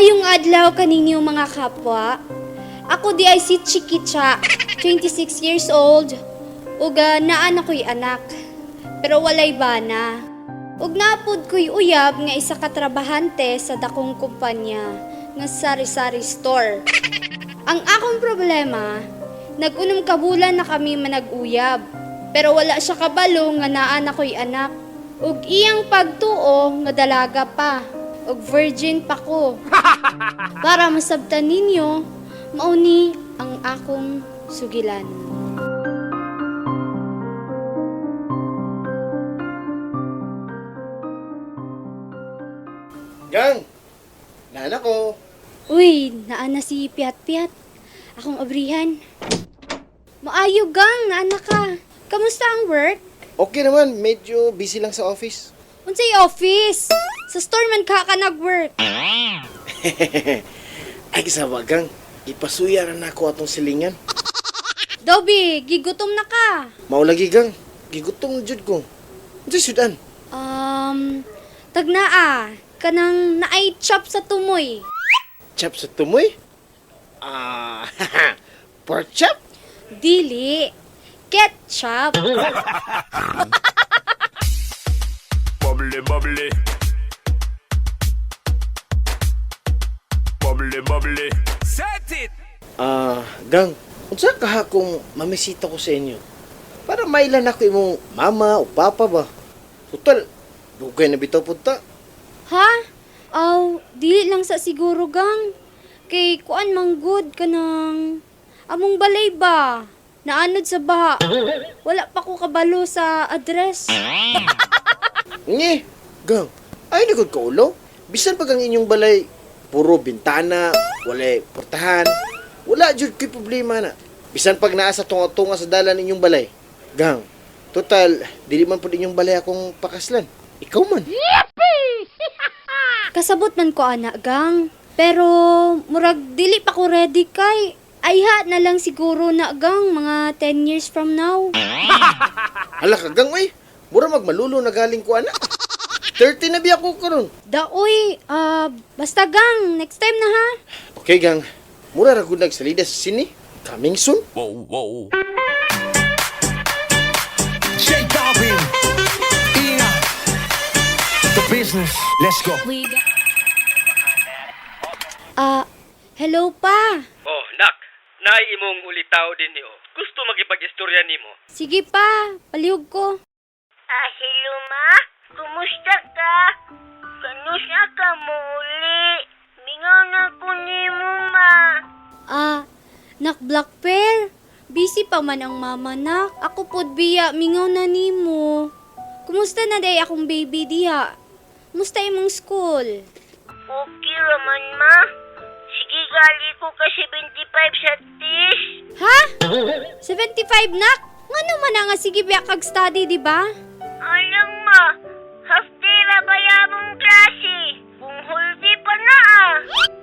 Maayong adlaw kaninyo mga kapwa. Ako di ay si Chikicha, 26 years old. Ug naan ako'y anak. Pero walay bana. Ug napud ko'y uyab nga isa ka trabahante sa dakong kumpanya nga sari-sari store. Ang akong problema, nag-unom ka bulan na kami manag-uyab. Pero wala siya kabalo nga naan ako'y anak. Ug iyang pagtuo nga dalaga pa. Ug virgin pa ko. Para masabtan ninyo, mauni ang akong sugilan. Gang! Nana ko! Uy, naana si Piat-Piat. Akong abrihan. Maayo gang, naana ka. Kamusta ang work? Okay naman, medyo busy lang sa office. Unsay office? Sa store man ka nag-work. Ay, kasawa gang. Ipasuya na ako atong silingan. Dobby, gigutom na ka. Maulagi gang. Gigutom na jud ko. Unsay sudan? Tagnaa. Kanang naay chop sa tumoy. Chop sa tumoy? Pork chop? Dili. Ketchup. Bubbly, bubbly. Bubbly, bubbly. Set it! Gang. Unsa ka kung mamisita ko sa inyo? Para mailan ako imong mama o papa ba? Total, dugay na bitaw punta. Ha? Aw, dili lang sa siguro gang. Kay kuan mang good ka ng among balay ba? Naanod sa baha. Wala pa ko kabalo sa address. Nye, gang. Ay, nagod ka ulo. Bisan pag ang inyong balay, puro bintana, walay portahan. Wala jud ko'y problema na. Bisan pag naa sa tunga-tunga sa dalan inyong balay. Gang, total, dili man po inyong balay akong pakaslan. Ikaw man. Kasabot man ko ana gang. Pero murag dili pa ko ready kay. Ayha na lang siguro na gang mga 10 years from now. Hala ka, gang, oy. Mura magmalulo na galing ko, anak. 30 na biya ko karon. Daoy, basta gang, next time na ha. Okay, gang. Mura ra gud nagsalida sa sini. Coming soon. Whoa, whoa. J Balvin. Ina. The business. Let's go. Hello pa. Oh, nak. Naay imong ulitaw din niyo. Gusto magipag-istorya nimo. Sige pa, palihog ko. Hello ma? Kumusta ka? Kanusa ka mo uli? Mingaw na ko nimo ma. Nak Black Pearl. Busy pa man ang mama nak. Ako pod biya, mingaw na nimo. Kumusta na day akong baby diha? Kumusta imong school? Okay raman ma. Sige gali ko ka 75 sa tis. Ha? 75 nak? Ngano man na nga sige biya kag study, di ba? Alam ma, half day ra ba yamong klase? Kung whole day pa na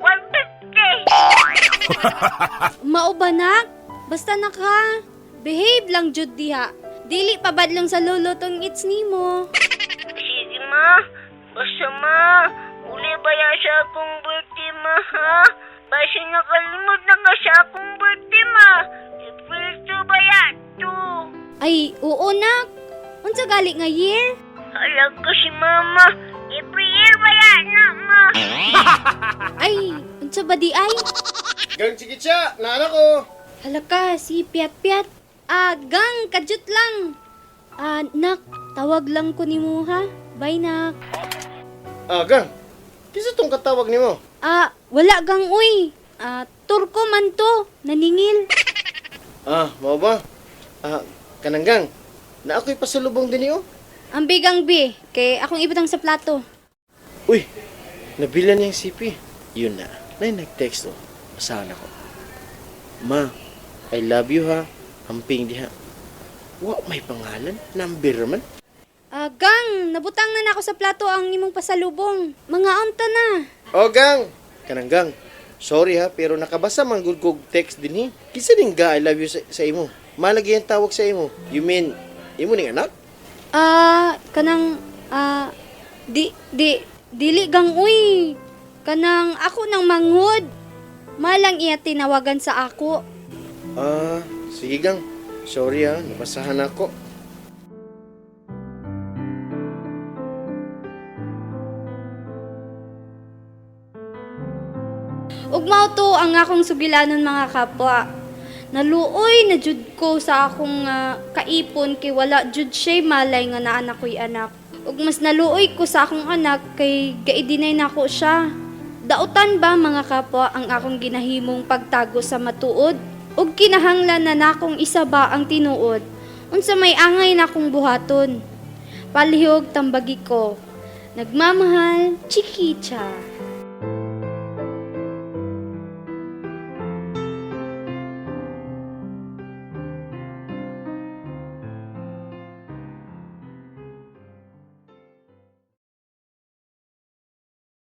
150. Mao ba nak? Basta nak ha. Behave lang jud diha. Dili pa badlong sa lolo tong its nimo. Sige ma, basta ma. Uli ba yan sa akong birthday ma ha? Basta nakalimod na nga sa akong birthday ma. April 2 ba yan? 2. Ay, oo nak. Unsa gali nga year? Alam ko si mama. Every year ba yan na ma? Ay, unsa ba di ay? Gang, sige siya. Nana ko. Halaka, si Piat-Piat. Gang, kadyot lang. Nak, tawag lang ko nimo ha. Bye, nak. Gang. Kisa tong katawag nimo? Wala gang uy. Turko man to, naningil. Mao ba? Kanang gang. Na ako'y pasalubong din niyo. Ang bigang bi, kay akong ibutang sa plato. Uy, nabilan niyang CP. Yun na. Nag-text oh. Basahan ako. Ma, I love you ha. Hamping diha. Wa may pangalan. Number man. Gang, nabutang na ako sa plato ang imong pasalubong. Mga unta na. Gang. Kanang gang. Sorry ha, pero nakabasa man gud kog text din hi. Kisa din ga I love you sa imo. Malagi ang tawag sa imo. You mean, imo ning anak? Kanang, dili gang uy. Kanang ako nang manghud. Malang iya tinawagan sa ako. Sige gang. Sorry nabasahan ako. Ug mao to ang akong sugilanon mga kapwa. Naluoy na jud ko sa akong kaipon kay wala jud siya malay nga naa na ko'y anak. Ug mas naluoy ko sa akong anak kay gaidinay nako siya. Dautan ba mga kapwa ang akong ginahimong pagtago sa matuod? Ug kinahanglan na nakong isa ba ang tinuod? Unsa may angay nakong buhaton? Palihog tambagi ko. Nagmamahal, Chikicha.